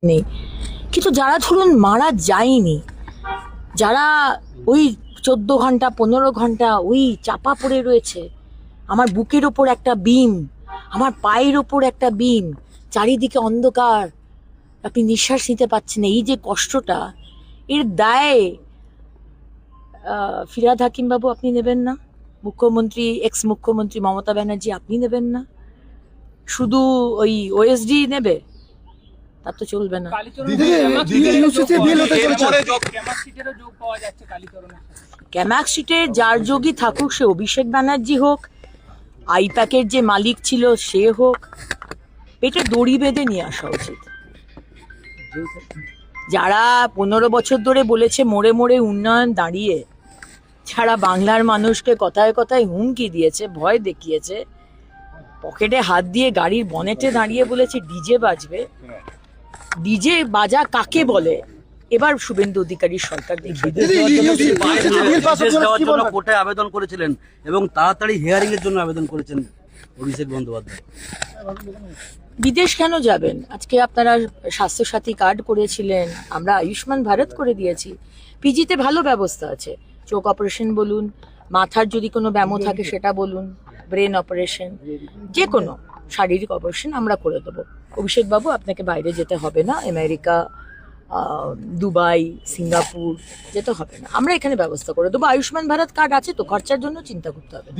নেই, কিন্তু যারা ধরুন মারা যায়নি, যারা ওই 14 ঘন্টা 15 ঘন্টা ওই চাপা পড়ে রয়েছে, আমার বুকের ওপর একটা বিম, আমার পায়ের ওপর একটা বিম, চারিদিকে অন্ধকার, আপনি নিঃশ্বাস নিতে পারছেন না, এই যে কষ্টটা, এর দায় ফিরহাদ হাকিম বাবু আপনি নেবেন না? মুখ্যমন্ত্রী, এক্স মুখ্যমন্ত্রী মমতা ব্যানার্জি আপনি নেবেন না? শুধু ওই ওএসডি নেবে? তা তো চলবে না। ক্যামাক সিটে যার যোগী থাকুক, সে অভিষেক ব্যানার্জি হোক, আইপ্যাকের যে মালিক ছিল সে হোক, পেটে দড়ি বেঁধে নিয়ে আসা উচিত। যারা 15 বছর ধরে বলেছে মোড়ে মোড়ে উন্নয়ন দাঁড়িয়ে, যারা বাংলার মানুষকে কথায় কথায় হুমকি দিয়েছে, ভয় দেখিয়েছে, পকেটে হাত দিয়ে গাড়ির বনেটে দাঁড়িয়ে বলেছে ডিজে বাজবে, ডিজে বাজা কাকে বলে এবার শুভেন্দু অধিকারীর সরকার দেখিয়ে কোর্টে আবেদন করেছিলেন এবং তাড়াতাড়ি হিয়ারিং এর জন্য আবেদন করেছেন অভিষেক বন্দ্যোপাধ্যায়। বিদেশ কেন যাবেন? আজকে আপনারা স্বাস্থ্যসাথী কার্ড করেছিলেন, আমরা আয়ুষ্মান ভারত করে দিয়েছি, পিজিতে ভালো ব্যবস্থা আছে, চোখ অপারেশন বলুন, মাথার যদি কোনো ব্যামো থাকে সেটা বলুন, ব্রেন অপারেশন, যে কোনো শারীরিক অপারেশন আমরা করে দেবো। অভিষেক বাবু আপনাকে বাইরে যেতে হবে না, আমেরিকা, দুবাই, সিঙ্গাপুর যেতে হবে না, আমরা এখানে ব্যবস্থা করে দেবো। আয়ুষ্মান ভারত কার্ড আছে তো, খরচার জন্য চিন্তা করতে হবে।